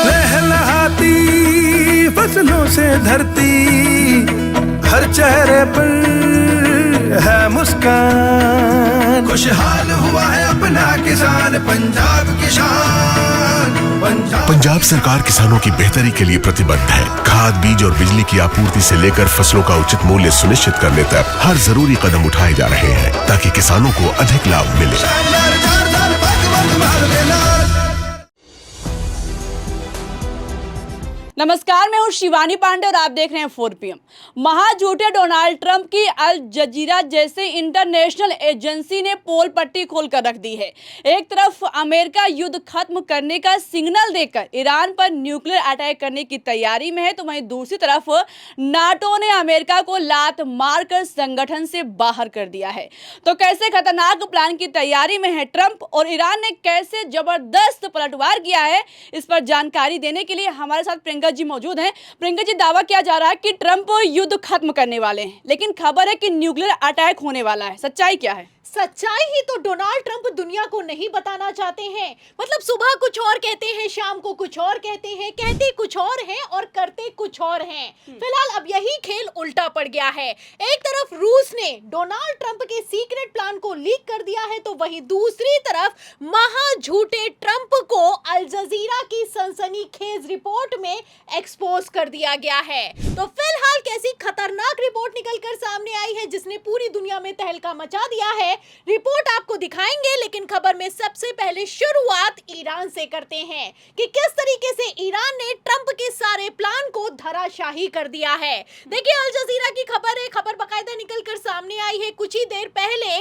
लहलहाती फसलों से धरती, हर चेहरे पर है मुस्कान, खुशहाल हुआ है अपना किसान, पंजाब किसान। पंजाब सरकार किसानों की बेहतरी के लिए प्रतिबद्ध है। खाद, बीज और बिजली की आपूर्ति से लेकर फसलों का उचित मूल्य सुनिश्चित करने तक हर जरूरी कदम उठाए जा रहे हैं ताकि किसानों को अधिक लाभ मिले। नमस्कार, मैं हूं शिवानी पांडे और आप देख रहे हैं 4 PM। महाझूठे डोनाल्ड ट्रंप की अल जजीरा जैसे इंटरनेशनल एजेंसी ने पोल पट्टी खोलकर रख दी है। एक तरफ अमेरिका युद्ध खत्म करने का सिग्नल देकर ईरान पर न्यूक्लियर अटैक करने की तैयारी में है, तो वहीं दूसरी तरफ नाटो ने अमेरिका को लात मारकर संगठन से बाहर कर दिया है। तो कैसे खतरनाक प्लान की तैयारी में है ट्रंप और ईरान ने कैसे जबरदस्त पलटवार किया है, इस पर जानकारी देने के लिए हमारे साथ प्रियंका जी मौजूद हैं। प्रियंका जी, दावा किया जा रहा है कि ट्रंप युद्ध खत्म करने वाले हैं, लेकिन खबर है कि न्यूक्लियर अटैक होने वाला है। सच्चाई क्या है? सच्चाई ही तो डोनाल्ड ट्रंप दुनिया को नहीं बताना चाहते हैं। मतलब सुबह कुछ और कहते हैं, शाम को कुछ और कहते हैं, कहते कुछ और हैं और करते कुछ और हैं। फिलहाल अब यही खेल उल्टा पड़ गया है। एक तरफ रूस ने डोनाल्ड ट्रंप के सीक्रेट प्लान को लीक कर दिया है, तो वहीं दूसरी तरफ महाझूठे ट्रंप को अल जजीरा की सनसनीखेज रिपोर्ट में एक्सपोज कर दिया गया है। तो फिलहाल कैसी खतरनाक रिपोर्ट निकलकर सामने आई है जिसने पूरी दुनिया में तहलका मचा दिया है, रिपोर्ट आपको दिखाएंगे। लेकिन खबर में सबसे पहले शुरुआत ईरान से करते हैं कि किस तरीके से ईरान ने ट्रंप के सारे प्लान को धराशाही कर दिया है। देखिए, अल जजीरा की खबर है, खबर बाकायदा निकलकर सामने आई है। कुछ ही देर पहले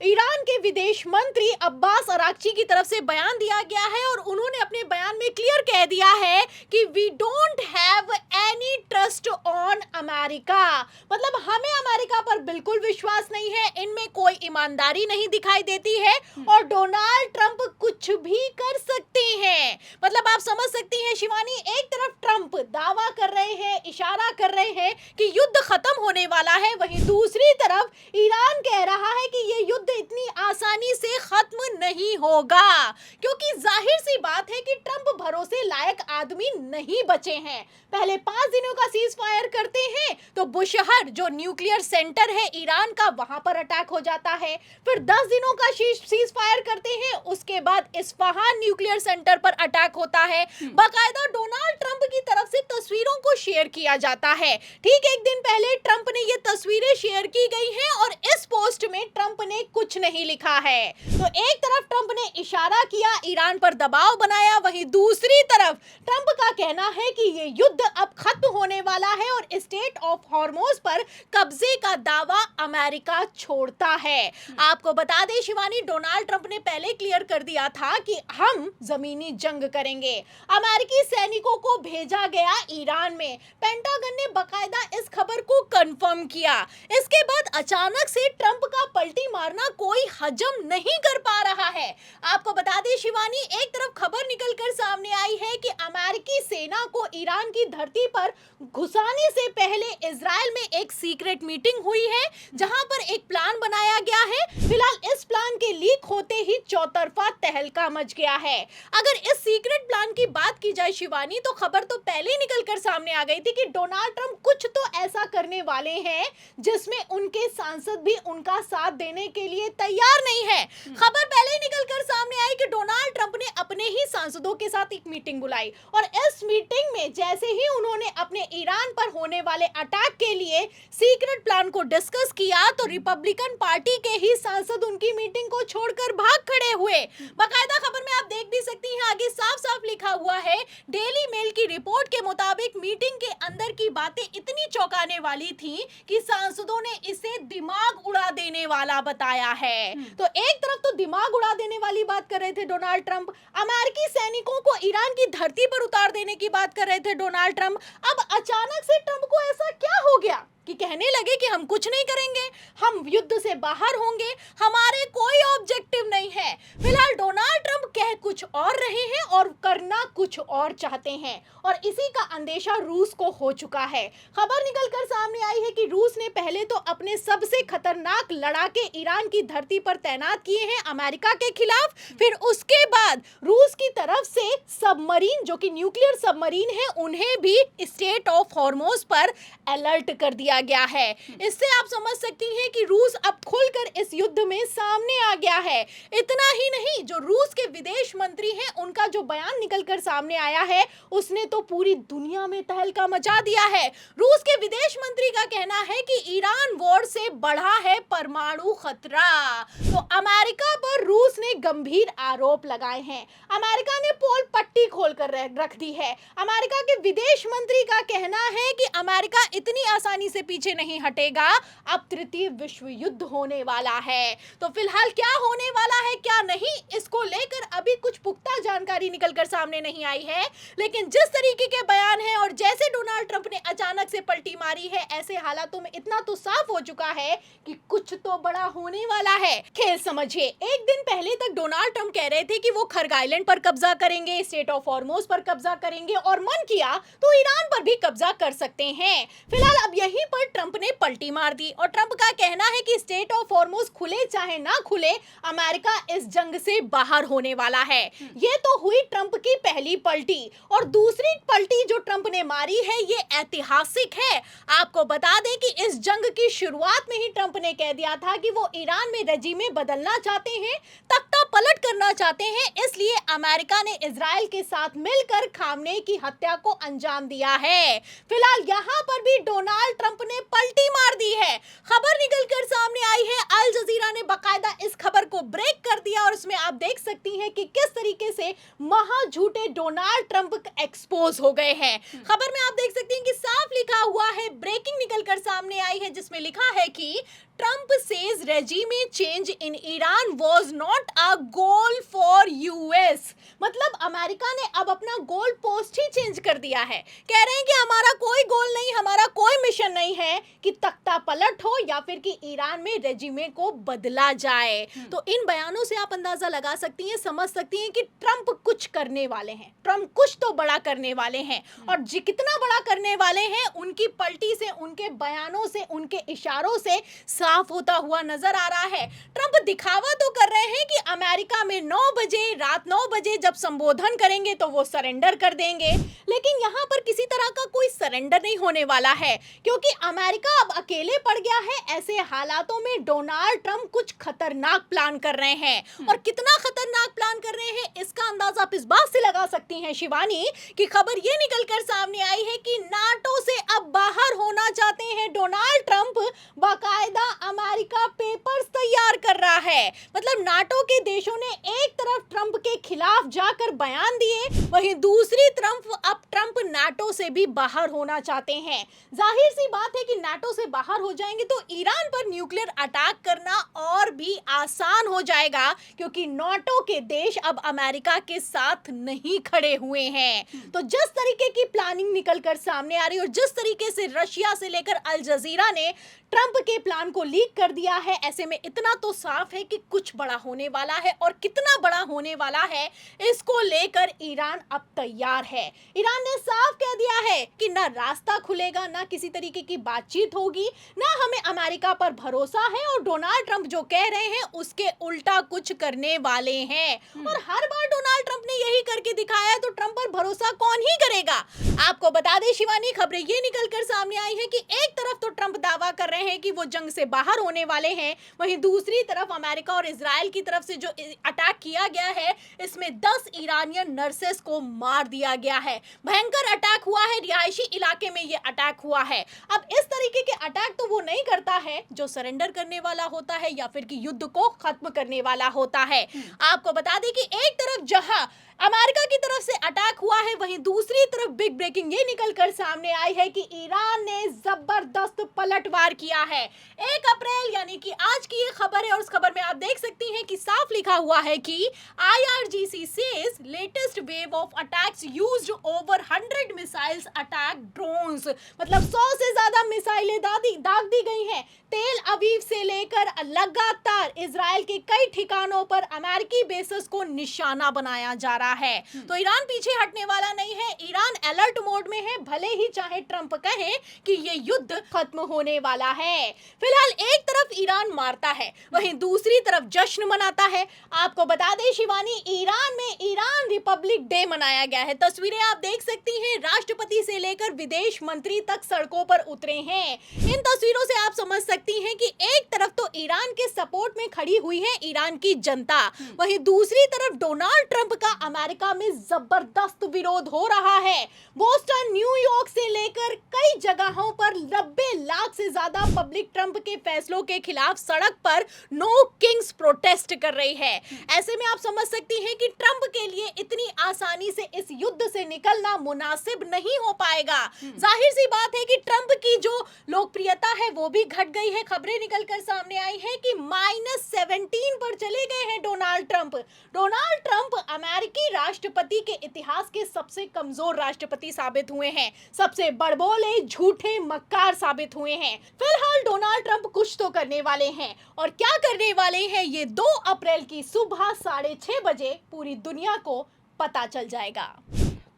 ईरान के विदेश मंत्री अब्बास अराक्ची की तरफ से बयान दिया गया है और उन्होंने अपने बयान में क्लियर कह दिया है कि we don't have any trust on America. मतलब हमें अमेरिका पर बिल्कुल विश्वास नहीं है, इनमें कोई ईमानदारी नहीं दिखाई देती है और डोनाल्ड ट्रंप कुछ भी कर सकते हैं। मतलब आप समझ सकती हैं शिवानी, एक तरफ ट्रंप दावा कर रहे हैं, इशारा कर रहे हैं कि युद्ध खत्म होने वाला है, वहीं दूसरी तरफ ईरान कह रहा है कि ये युद्ध इतनी आसानी से खत्म नहीं होगा, क्योंकि जाहिर सी बात है कि ट्रंप भरोसे लायक आदमी नहीं बचे हैं। पहले 5 दिनों का सीज फायर करते हैं तो बुशहर जो न्यूक्लियर सेंटर है ईरान का, वहां पर अटैक हो जाता है। फिर 10 दिनों का सीज फायर करते हैं, उसके बाद इस्फहान न्यूक्लियर सेंटर पर अटैक होता है। बाकायदा डोनाल्ड ट्रंप की तरफ से तस्वीरों को शेयर किया जाता है। ठीक एक दिन पहले ट्रंप ने ये तस्वीरें शेयर की गई हैं और इस पोस्ट में ट्रंप ने कुछ नहीं लिखा है। तो एक तरफ ट्रंप ने इशारा किया, ईरान पर दबाव बनाया, वहीं दूसरी तरफ ट्रंप का कहना है कि ये युद्ध अब खत्म होने वाला है और स्टेट ऑफ हॉर्मोज पर कब्जे का दावा अमेरिका छोड़ता है। आपको बता दें शिवानी, डोनाल्ड ट्रंप ने पहले क्लियर कर दिया था कि हम जमीनी जंग करेंगे। अमेरिकी सैनिकों को भेजा गया ईरान में। पेंटागन ने बकायदा इस खबर को कंफर्म किया। इसके बाद अचानक से ट्रंप का पलटी मारना कोई हजम नहीं कर पा रहा है। आपको बता दें शिवानी, एक तरफ खबर निकलकर सामने आई है कि अमेरिकी सेना को ईरान की धरती पर घुसाने से पहले इजराइल में एक सीक्रेट मीटिंग हुई है जहां पर एक प्लान बनाया गया है। फिलहाल इस प्लान के लीक होते ही चौतरफा तहलका मच गया है। अगर इस सीक्रेट प्लान की बात की जाए शिवानी, तो खबर तो पहले ही निकलकर सामने आ गई थी कि डोनाल्ड ट्रंप कुछ तो ऐसा करने वाले हैं जिसमें उनके सांसद भी उनका साथ देने के लिए तैयार नहीं है। खबर पहले ही निकलकर सामने आई कि डोनाल्ड ट्रंप ने अपने ही सांसदों के साथ एक मीटिंग बुलाई और इस मीटिंग में जैसे ही उन्होंने अपने ईरान पर होने वाले अटैक के लिए सीक्रेट प्लान को डिस्कस किया, तो रिपब्लिकन पार्टी के ही सांसद उनकी मीटिंग को छोड़कर भाग खड़े हुए। बाकायदा खबर में आप देख भी सकती हैं, आगे साफ साफ लिखा हुआ है, डेली मेल की रिपोर्ट के मुताबिक मीटिंग के अंदर की बातें इतनी चौंकाने वाली थी कि सांसदों ने इसे दिमाग उड़ा देने वाला बताया है। तो एक तरफ तो दिमाग उड़ा देने वाली बात कर रहे थे डोनाल्ड ट्रंप, अमेरिकी सैनिकों को ईरान की धरती पर उतार देने की बात कर रहे थे डोनाल्ड ट्रंप। अब अचानक से ट्रंप को ऐसा क्या हो गया कि कहने लगे कि हम कुछ नहीं करेंगे, हम युद्ध से बाहर होंगे, हमारे कोई ऑब्जेक्टिव नहीं है। फिलहाल डोनाल्ड ट्रंप कह कुछ और रहे हैं और करना कुछ और चाहते हैं, और इसी का अंदेशा रूस को हो चुका है। खबर निकलकर सामने आई है कि रूस ने पहले तो अपने सबसे खतरनाक लड़ाके ईरान की धरती पर तैनात किए हैं अमेरिका के खिलाफ, फिर उसके बाद रूस की तरफ से सबमरीन जो कि न्यूक्लियर सबमरीन है उन्हें भी स्टेट ऑफ हॉर्मोज पर अलर्ट कर दिया गया है। इससे आप समझ सकती हैं कि रूस अब खुलकर इस युद्ध में सामने आ गया है। इतना ही नहीं, जो रूस के विदेश मंत्री हैं उनका जो बयान निकलकर सामने आया है उसने तो पूरी दुनिया में तहलका मचा दिया है। रूस के विदेश मंत्री का कहना है कि ईरान वॉर से बढ़ा है परमाणु खतरा। तो अमेरिका पर रूस ने गंभीर आरोप लगाए हैं। अमेरिका ने पोल पट्टी खोलकर रख दी है। अमेरिका के विदेश मंत्री का कहना है कि अमेरिका इतनी आसानी से पीछे नहीं हटेगा, अब तृतीय विश्व युद्ध होने वाला है। तो फिलहाल क्या होने वाला है क्या नहीं, इसको लेकर अभी कुछ पुख्ता जानकारी निकलकर सामने नहीं आई है, लेकिन जिस तरीके के बयान है और जैसे डोनाल्ड ट्रंप ने अचानक से पलटी मारी है, ऐसे हालातों में इतना तो साफ हो चुका है कि कुछ तो बड़ा होने वाला है। खेल समझिए, एक दिन पहले तक डोनाल्ड ट्रंप कह रहे थे कि वो खर्ग आइलैंड पर कब्जा करेंगे, स्टेट ऑफ हॉर्मोज पर कब्जा करेंगे और मन किया तो ईरान पर भी कब्जा कर सकते हैं। फिलहाल अब यहीं पर ट्रंप ने पलटी मार दी और ट्रंप का कहना है कि स्टेट ऑफ हॉर्मोज खुले चाहे ना खुले, अमेरिका इस जंग से बाहर होने वाला है। ये तो हुई ट्रंप की पहली पलटी, और दूसरी पलटी जो ट्रंप ने मारी है ये ऐतिहासिक है। आपको बता दें कि इस जंग की शुरुआत में ही ट्रंप ने कह दिया था कि वो ईरान में रजीमे बदलना चाहते हैं, तख्ता पलट करना चाहते हैं, इसलिए अमेरिका ने इजराइल के साथ मिलकर खामनेई की हत्या को अंजाम दिया है। फिलहाल यहाँ पर भी डोनाल्ड ट्रंप ने पलटी मार दी है। खबर निकलकर सामने आई है, अल जजीरा ने बाकायदा इस खबर को ब्रेक कर दिया और उसमें आप देख सकती हैं कि किस तरीके से महा झूठे डोनाल्ड ट्रंप एक्सपोज हो गए हैं। खबर में आप देख सकती हैं कि साफ लिखा हुआ है, ब्रेकिंग निकलकर सामने आई है जिसमें लिखा है कि Trump says regime change in Iran was not a goal for US। मतलब अमेरिका ने अब अपना गोल पोस्ट ही चेंज कर दिया है। कह रहे हैं कि हमारा कोई गोल नहीं, हमारा कोई मिशन नहीं है कि तख्ता पलट हो या फिर कि ईरान में रेजिमे को बदला जाए। तो इन बयानों से आप अंदाजा लगा सकती हैं, समझ सकती हैं कि ट्रंप कुछ करने वाले हैं, ट्रंप कुछ तो बड़ा करने वाले हैं, और कितना बड़ा करने वाले हैं उनकी पलटी से, उनके बयानों से, उनके इशारों से साफ होता हुआ नजर आ रहा है। ट्रंप दिखावा तो कर रहे हैं कि अमेरिका में 9 बजे, रात 9 बजे जब संबोधन करेंगे तो वो सरेंडर कर देंगे, लेकिन यहाँ पर किसी तरह का कोई सरेंडर नहीं होने वाला है, क्योंकि अमेरिका अब अकेले पड़ गया है। ऐसे हालातों में डोनाल्ड ट्रंप कुछ खतरनाक प्लान कर रहे हैं, और कितना खतरनाक प्लान कर रहे हैं इसका अंदाजा आप इस बात से लगा सकती हैं शिवानी, कि खबर ये निकलकर सामने आई है कि नाटो से अब बाहर होना चाहते हैं डोनाल्ड ट्रंप। बाकायदा अमेरिका पेपर्स तैयार कर रहा है, मतलब नाटो के देशों ने एक तरफ ट्रंप के खिलाफ जाकर बयान दिए, वहीं दूसरी तरफ अब ट्रंप नाटो से भी बाहर होना चाहते हैं। जाहिर सी बात है कि नाटो से बाहर हो जाएंगे तो ईरान पर न्यूक्लियर अटैक करना और भी आसान हो जाएगा, क्योंकि नाटो के देश अब अमेरिका के साथ नहीं खड़े हुए हैं। तो जिस तरीके की प्लानिंग निकलकर सामने आ रही है और जिस तरीके से रशिया से लेकर अल जजीरा ने ट्रंप के प्लान को लीक कर दिया है, ऐसे में इतना तो साफ है कि कुछ बड़ा होने वाला है, और कितना बड़ा होने वाला है इसको लेकर ईरान अब तैयार है। ईरान ने साफ कह दिया है कि ना रास्ता खुलेगा, ना किसी तरीके की बातचीत होगी, ना हमें अमेरिका पर भरोसा है, और डोनाल्ड ट्रंप जो कह रहे हैं उसके उल्टा कुछ करने वाले हैं। और हर बार डोनाल्ड ट्रंप ने यही करके दिखाया है, तो ट्रंप पर भरोसा कौन ही करेगा। आपको बता दें शिवानी, खबरें ये निकलकर सामने आई है कि एक तरफ तो ट्रंप दावा कर रहे हैं कि वो जंग से बाहर होने वाले हैं, वहीं दूसरी तरफ अमेरिका और इजराइल की तरफ से जो अटैक किया गया है इसमें 10 ईरानियन नर्सेस को मार दिया गया है। भयंकर अटैक हुआ है, रिहायशी इलाके में ये अटैक हुआ है। अब इस तरीके के अटैक तो वो नहीं करता है जो सरेंडर करने वाला होता है या फिर कि युद्ध को खत्म करने वाला होता है। आपको बता दें कि एक तरफ जहां अमेरिका की तरफ से अटैक हुआ है है, वहीं दूसरी तरफ बिग ब्रेकिंग ये निकलकर सामने आई है कि ईरान ने जबरदस्त पलटवार किया है। 1 अप्रैल यानी कि आज की ये खबर है और उस खबर में आप देख सकती हैं कि साफ लिखा हुआ है कि IRGC says latest wave of attacks used over 100 missiles attack drones. मतलब 100 से ज्यादा मिसाइलें दाग दी गई हैं। तेल अवीव से लेकर लगातार इजराइल के कई ठिकानों पर अमेरिकी बेसेस को निशाना बनाया जा रहा है। तो ईरान पीछे हटने वाला नहीं है, ईरान अलर्ट मोड में है, भले ही चाहे ट्रंप कहे कि ये युद्ध खत्म होने वाला है। फिलहाल एक तरफ ईरान मारता है, वहीं दूसरी तरफ जश्न मनाता है। आपको बता दें शिवानी, ईरान में ईरान रिपब्लिक डे मनाया गया है। तस्वीरें आप देख सकती हैं, राष्ट्रपति से लेकर विदेश मंत्री तक सड़कों पर उतरे हैं। इन तस्वीरों से आप समझ सकती हैं कि एक तरफ तो ईरान के सपोर्ट में खड़ी हुई है ईरान की जनता, वहीं दूसरी तरफ डोनाल्ड ट्रंप का अमेरिका में जबरदस्त विरोध हो रहा है। बोस्टन, न्यूयॉर्क से लेकर कई जगहों पर 90 लाख से ज्यादा पब्लिक ट्रंप के फैसलों के खिलाफ सड़क पर नो किंग्स प्रोटेस्ट कर रही है। ऐसे में आप समझ सकती हैं कि ट्रंप के लिए इतनी आसानी से इस युद्ध से निकलना मुनासिब नहीं हो पाएगा। जाहिर सी बात है कि ट्रंप की जो लोकप्रियता है वो भी घट गई है। खबरें निकलकर सामने आई है कि -17 पर चले गए हैं डोनाल्ड ट्रंप। डोनाल्ड ट्रंप अमेरिकी राष्ट्रपति के इतिहास के सबसे कमजोर राष्ट्रपति साबित हुए हैं, सबसे बड़बोले, झूठे, मक्कार साबित हुए हैं। फिलहाल डोनाल्ड ट्रंप कुछ तो करने वाले हैं, और क्या करने वाले हैं ये 2 अप्रैल की सुबह 6:30 बजे पूरी दुनिया को पता चल जाएगा।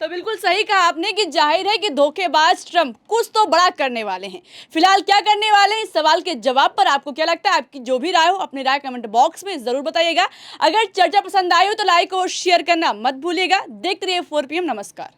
तो बिल्कुल सही कहा आपने कि जाहिर है कि धोखेबाज ट्रंप कुछ तो बड़ा करने वाले हैं। फिलहाल क्या करने वाले हैं, इस सवाल के जवाब पर आपको क्या लगता है? आपकी जो भी राय हो अपनी राय कमेंट बॉक्स में जरूर बताइएगा। अगर चर्चा पसंद आई हो तो लाइक और शेयर करना मत भूलिएगा। देखते रहिए 4 PM। नमस्कार।